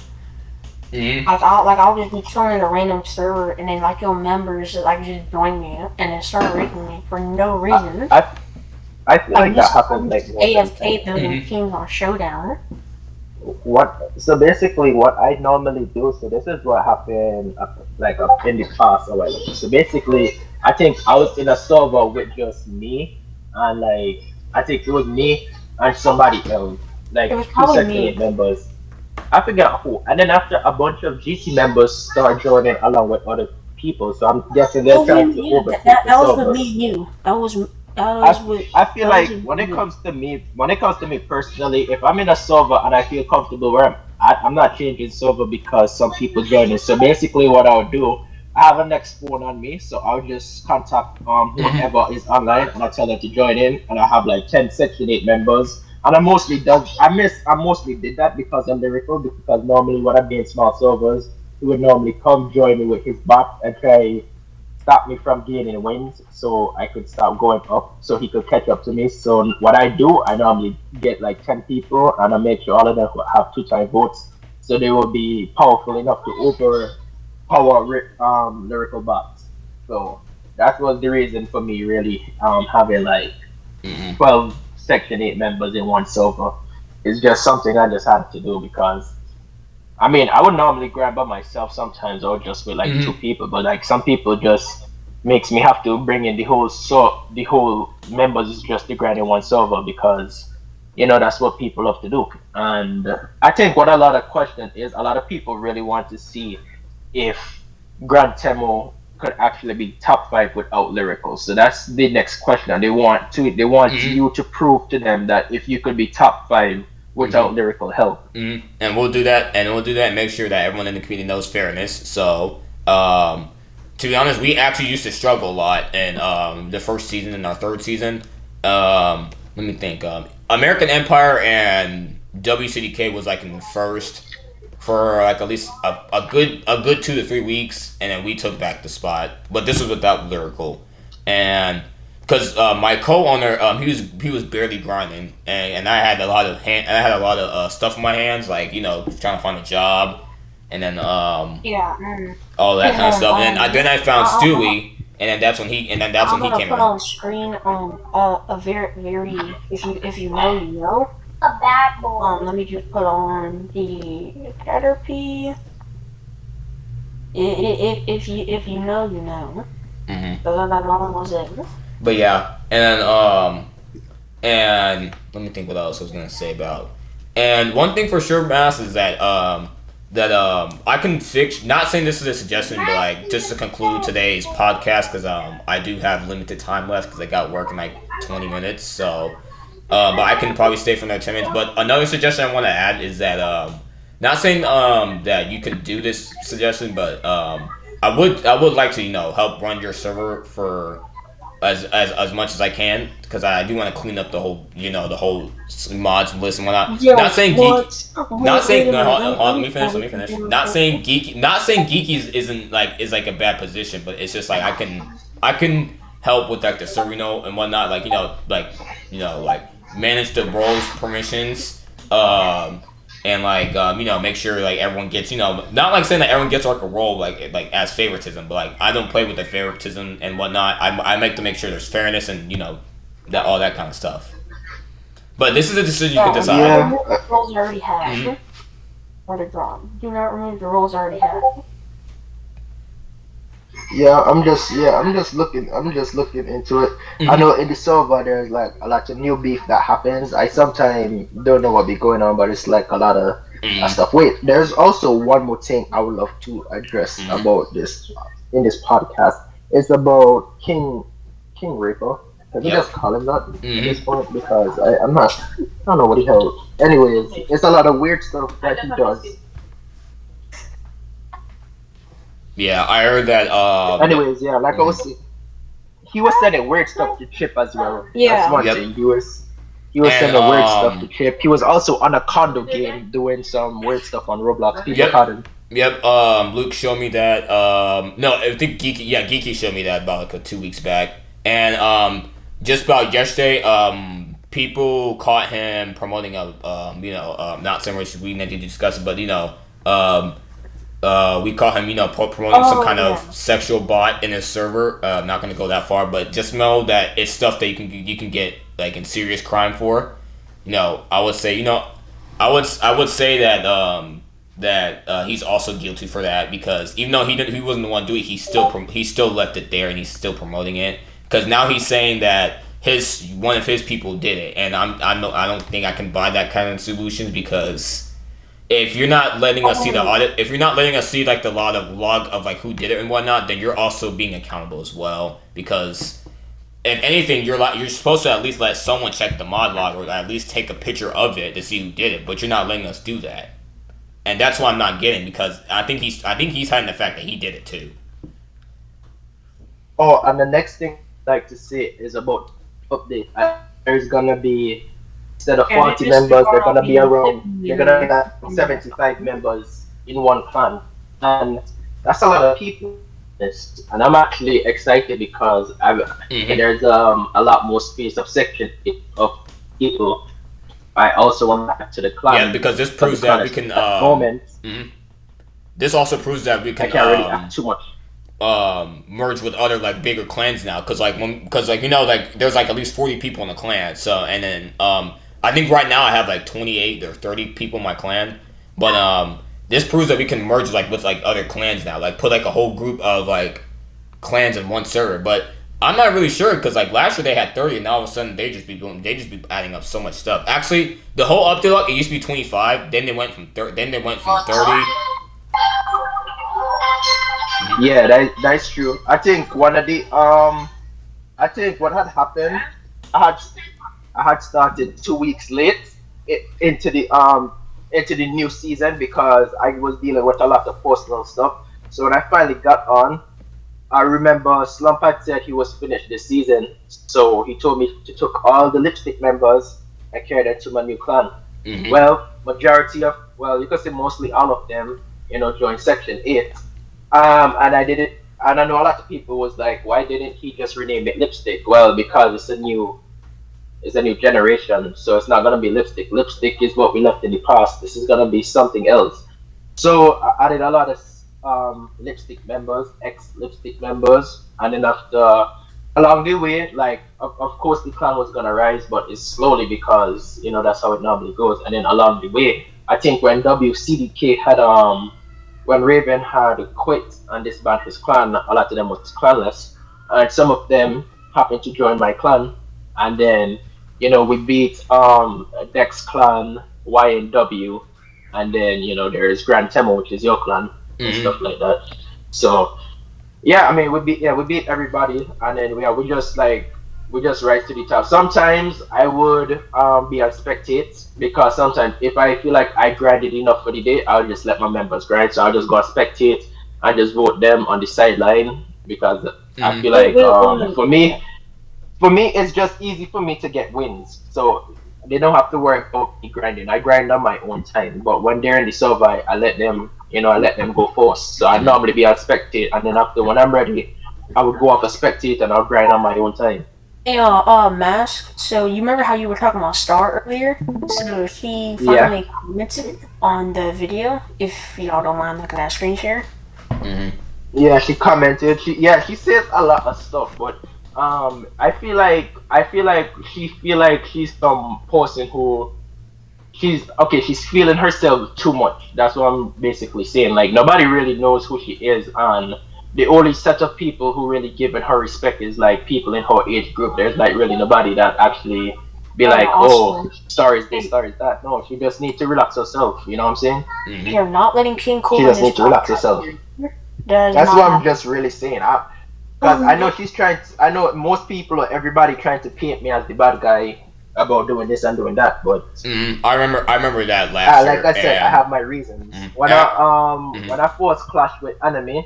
Mm-hmm. I'll just be chilling in a random server, and then like your members like just join me and then start raiding me for no reason. I feel like that happens like more than AFK building teams on Showdown. so basically what I normally do, so this is what happened like up in the past or whatever. So basically I think I was in a server with just me and like I think it was me and somebody else, like It was two probably Section me. 8 members. I forget who. And then after a bunch of GT members start joining along with other people, so I'm guessing they're trying to overtake That the was with server. me and you. That was with. I feel that was like with when it you. comes to me personally, if I'm in a server and I feel comfortable where I'm not changing server because some people join it. So basically, what I'll do, I have a next phone on me, so I'll just contact whoever is online and I tell them to join in, and I have like 10 Section 8 members. And I mostly did that because I'm lyrical, because normally when I'm in small servers, he would normally come join me with his bot and try stop me from gaining wins so I could start going up so he could catch up to me. So what I do, I normally get like 10 people and I make sure all of them have 2 time votes so they will be powerful enough to overpower lyrical bots. So that was the reason for me really having like Mm-hmm. 12 Section 8 members in one server. It's just something I just had to do because I mean, I would normally grab by myself sometimes, or just with like 2 people. But like some people just makes me have to bring in the whole members is just to grind in one server because that's what people love to do. And I think what a lot of question is, a lot of people really want to see if Grand Temo could actually be top 5 without lyrical. So that's the next question. And they want Mm-hmm. you to prove to them that if you could be top 5 without lyrical help. Mm-hmm. And we'll do that, and make sure that everyone in the community knows fairness. So, to be honest, we actually used to struggle a lot in the first season and our third season. Let me think. American Empire and WCDK was like in first for like at least a good 2 to 3 weeks, and then we took back the spot. But this was without lyrical, and because my co-owner he was barely grinding, and I had a lot of stuff in my hands, like trying to find a job, and then Yeah. all that kind of stuff. And then I found I- Stewie, and then that's when he I'm gonna came put around. on screen a very if you know you know. A bad boy. Let me just put on the Caterpie. If you know you know. Mm-hmm. So that one was it. But yeah, and let me think what else I was gonna say about. And one thing for sure, Mass, is that I can fix. Not saying this is a suggestion, but like just to conclude today's podcast, because I do have limited time left because I got work in like 20 minutes. So, but I can probably stay for another 10 minutes. But another suggestion I want to add is that not saying that you can do this suggestion, but I would like to help run your server for as much as I can, because I do want to clean up the whole the whole mods list and whatnot. Not saying geeky. Not saying no, hold on, let me finish. Not saying geeky is like a bad position, but it's just like I can help with like the server and whatnot, like manage the roles permissions, and make sure like everyone gets not like saying that everyone gets like a role like as favoritism, but like I don't play with the favoritism and whatnot. I make to make sure there's fairness and that all that kind of stuff. But this is a decision you can decide. Yeah. Remove the roles I already have. Or the drop. Do not remove the roles I already have. I'm just looking into it. I know in the server there's like a lot of new beef that happens. I sometimes don't know what be going on, but it's like a lot of stuff. Wait, there's also one more thing I would love to address about this in this podcast. It's about King Reaper. Can we just call him that at this point? Because I don't know what the hell. Anyways, it's a lot of weird stuff that he does. Yeah, I heard that. Anyways, yeah, like I was saying, he was sending weird stuff to Chip as well. Yeah. That's one Yep. thing. He was And sending weird stuff to Chip. He was also on a condo game doing some weird stuff on Roblox. People yep, caught him. yep. Luke showed me that. No, I think Geeky showed me that about like 2 weeks back. And just about yesterday, people caught him promoting a not so much we need to discuss it, but we caught him, promoting some kind of sexual bot in his server. Not gonna go that far, but just know that it's stuff that you can get like in serious crime for. I would say, I would say that he's also guilty for that because even though he wasn't the one doing it, he still left it there and he's still promoting it because now he's saying that one of his people did it, and I don't think I can buy that kind of solutions because if you're not letting us see the audit, if you're not letting us see like the log of like who did it and whatnot, then you're also being accountable as well. Because if anything, you're supposed to at least let someone check the mod log or at least take a picture of it to see who did it. But you're not letting us do that, and that's what I'm not getting because I think he's hiding the fact that he did it too. Oh, and the next thing I'd like to say is about update. There's gonna be instead of 40 members, they're gonna be around. They're gonna be like 75 members in one clan, and that's a lot of people. And I'm actually excited because there's a lot more space of section of people. I also want back to the clan. Yeah, because this proves that we can. This also proves that we can. I can't really add too much. Merge with other like bigger clans now, because there's like at least 40 people in the clan. So and then I think right now I have like 28 or 30 people in my clan, but this proves that we can merge like with like other clans now, like put like a whole group of like clans in one server. But I'm not really sure because like last year they had 30 and now all of a sudden they just be adding up so much stuff. Actually, the whole update log, it used to be 25, then they went from 30. Yeah, that's true. I think one of the I think what had happened, I had started 2 weeks late into the new season because I was dealing with a lot of personal stuff. So when I finally got on, I remember Slump had said he was finished this season, so he told me to took all the lipstick members and carry them to my new clan. Mm-hmm. Well, you could say mostly all of them, joined Section 8. And I did it, and I know a lot of people was like, why didn't he just rename it Lipstick? Well, because it's a new generation, so it's not gonna be Lipstick. Lipstick is what we left in the past. This is gonna be something else. So I added a lot of Lipstick members, ex-Lipstick members, and then after along the way, like of course the clan was gonna rise, but it's slowly because that's how it normally goes. And then along the way, I think when WCDK had when Raven had quit and disbanded his clan, a lot of them was clanless, and some of them happened to join my clan, and then we beat Dex clan, YNW, and then there's Grand Temo, which is your clan, and stuff like that. So yeah, I mean we beat everybody, and then we just rise to the top. Sometimes I would be on spectate because sometimes if I feel like I grinded enough for the day, I'll just let my members grind. So I'll just go on spectate and just vote them on the sideline because I feel like for me it's just easy for me to get wins. So they don't have to worry about me grinding. I grind on my own time. But when they're in the server, I let them go first. So I normally be on spectate, and then after when I'm ready, I would go off a spectate and I'll grind on my own time. Hey, Mask, so you remember how you were talking about Star earlier? So he finally commented on the video, if y'all don't mind looking at screen share. Mm-hmm. Yeah, she commented. She says a lot of stuff, but I feel like she feel like she's some person who she's feeling herself too much. That's what I'm basically saying. Like nobody really knows who she is, and the only set of people who really giving her respect is like people in her age group. There's like really nobody that actually be like, oh, Star is this, Star is that. No, she just needs to relax herself. You know what I'm saying? Mm-hmm. You're not letting King Cool. She just needs to relax herself. That's what I'm just really saying. Because I know she's trying. I know most people or everybody trying to paint me as the bad guy about doing this and doing that, but I remember that last year. Like I said, I have my reasons. When I first clashed with Anime,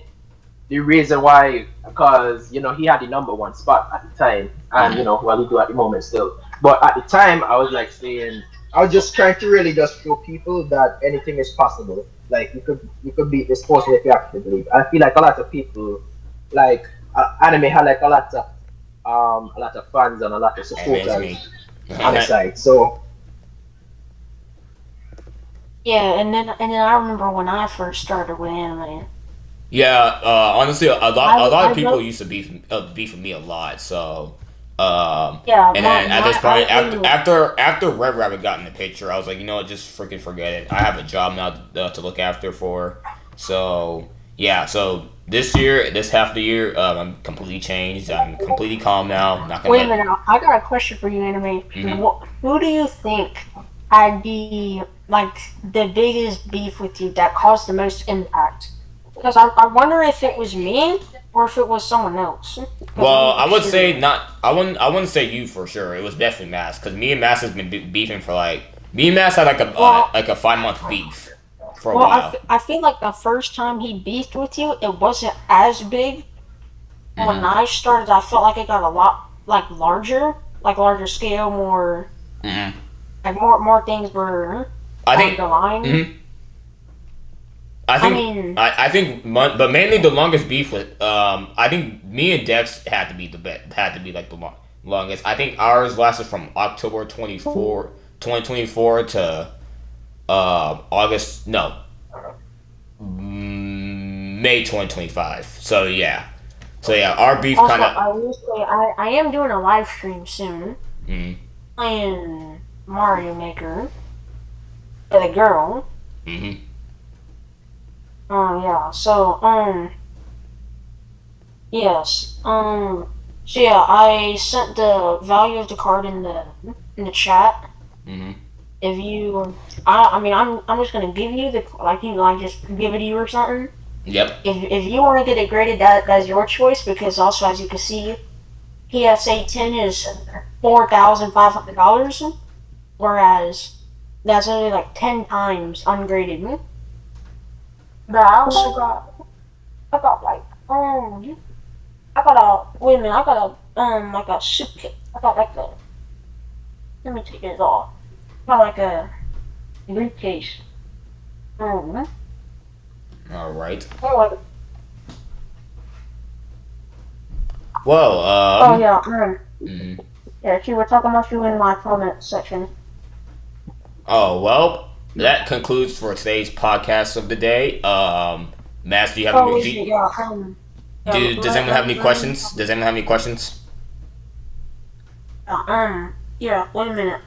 the reason why, because he had the number one spot at the time, and he do at the moment still. But at the time, I was like saying, I was just trying to really just show people that anything is possible. Like you could beat this person if you actually believe. I feel like a lot of people, like anime had like a lot of fans and a lot of Anime's me. supporters on the side. So Yeah, and then I remember when I first started with anime. Yeah, honestly, a lot I of people wrote, used to beef with me a lot. So, yeah, and then at this I point, really, after Red Rabbit got in the picture, I was like, you know what, just freaking forget it. I have a job now to look after for. So yeah, so this year, this half of the year, I'm completely changed. I'm completely calm now. Not gonna wait a let. minute, I got a question for you, anime. Hmm. Who do you think had like the biggest beef with you that caused the most impact? Because I wonder if it was me or if it was someone else. Because Well, I I'm would say curious. not. I wouldn't say you for sure. It was definitely Mass because me and Mass has been beefing for like. Me and Mass had Well, like a 5 month beef for a well, while. I feel like the first time he beefed with you, it wasn't as big. When Hmm. I started, I felt like it got a lot like larger scale, more Hmm. like more things were I on think. the line. Mhm. I I think mean, but mainly the longest beef with I think me and Dex had to be had to be like the longest. I think ours lasted from October 2024 to August no May 2025. So yeah, our beef kind also of. I will say I am doing a live stream soon Mm, playing Mario Maker with a girl. mm-hmm, Yeah. So yes. So yeah, I sent the value of the card in the chat. mm-hmm. If you, I mean, I'm just gonna give you the like you like just give it to you or something. Yep. If you want to get it graded, that's your choice because also as you can see, PSA 10 is $4,500, whereas that's only like 10 times ungraded. But I got like I got a wait a minute I got a like a suitcase. I got like a let me take this off. I got like a briefcase. Um, All right. oh, Well, oh yeah, mhm. yeah. She was talking about you in my comment section. Oh well, that concludes for today's podcast of the day. Mass, do you have Oh, any? is it? Yeah. Yeah. Does anyone have any questions? Does anyone have any questions? Yeah. Wait a minute.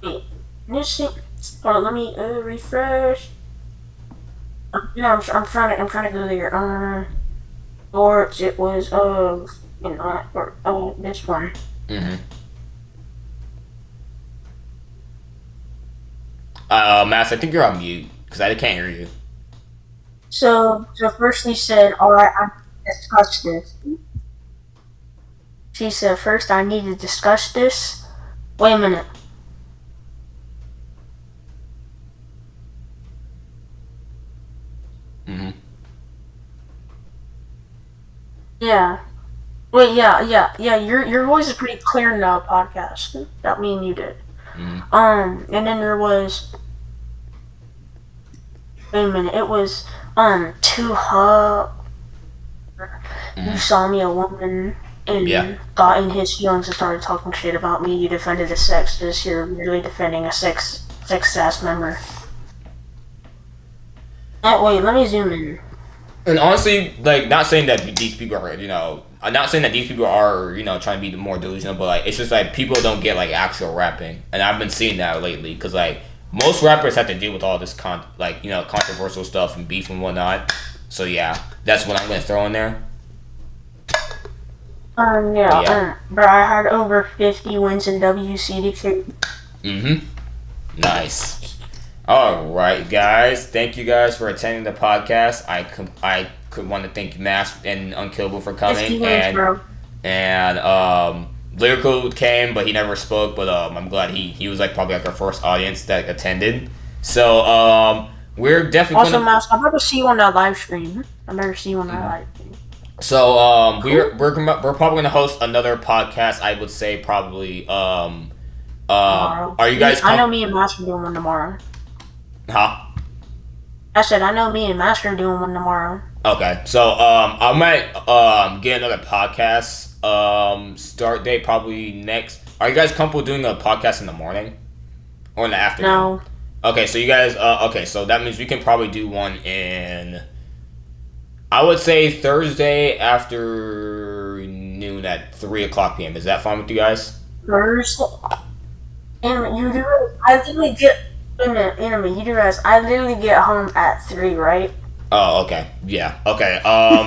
Wait. Let's see. Hold on. Let me refresh. Yeah, I'm trying to go there. Or it was or this one. Mm-hmm. Mass, I think you're on mute because I can't hear you. So first he said, "All right, I need to discuss this." She said, "First, I need to discuss this." Wait a minute. Mm-hmm. Yeah. Wait. Yeah. Your voice is pretty clear in the podcast. That me and you did. Mm-hmm. And then there was. Wait a minute. It was too hot. You saw me a woman and Yeah. got in his feelings and started talking shit about me. You defended a sexist. You're really defending a sex member. Wait, let me zoom in. And honestly, like, not saying that these people are, I'm not saying that these people are, trying to be more delusional, but like, it's just like people don't get like actual rapping, and I've been seeing that lately because like most rappers have to deal with all this controversial stuff and beef and whatnot. So yeah, that's what I'm gonna throw in there. Yeah, But yeah. but I had over 50 wins in WCDQ. Mm-hmm. Nice. All right, guys. Thank you guys for attending the podcast. I could want to thank Mask and Unkillable for 50 coming, wins, bro. and Lyrical came, but he never spoke. But I'm glad he was like probably like our first audience that attended. So we're definitely Also, gonna. Mouse, I better see you on that live stream. I better see you on that live stream. So Cool. we're probably gonna host another podcast. I would say probably Tomorrow. are you guys I know me and Master are doing one tomorrow. huh? I said I know me and Master are doing one tomorrow. Okay, so I might get another podcast start date probably next. Are you guys comfortable doing a podcast in the morning or in the afternoon? No. Okay, so you guys okay, so that means we can probably do one in I would say Thursday afternoon at 3 o'clock p.m. Is that fine with you guys? First, and you do. I literally get enemy. You do realize I literally get home at 3, right? Oh, okay, yeah, okay.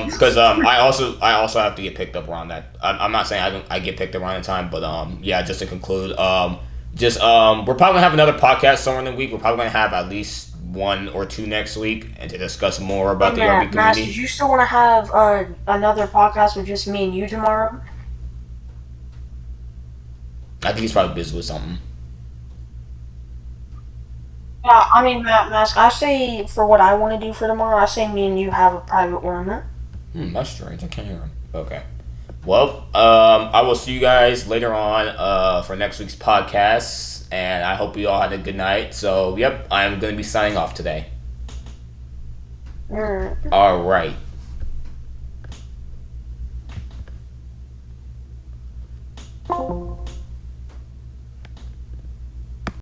Because I also have to get picked up around that. I'm not saying I get picked up around the time, but yeah. Just to conclude, we're probably gonna have another podcast somewhere in the week. We're probably gonna have at least one or two next week, and to discuss more about the RB Master, community. do you still want to have another podcast with just me and you tomorrow? I think he's probably busy with something. Yeah, I mean, Mask, I say for what I want to do for tomorrow, I say me and you have a private one. That's strange. I can't hear him. Okay. Well, I will see you guys later on for next week's podcast, and I hope you all had a good night. So, yep, I'm going to be signing off today. All right.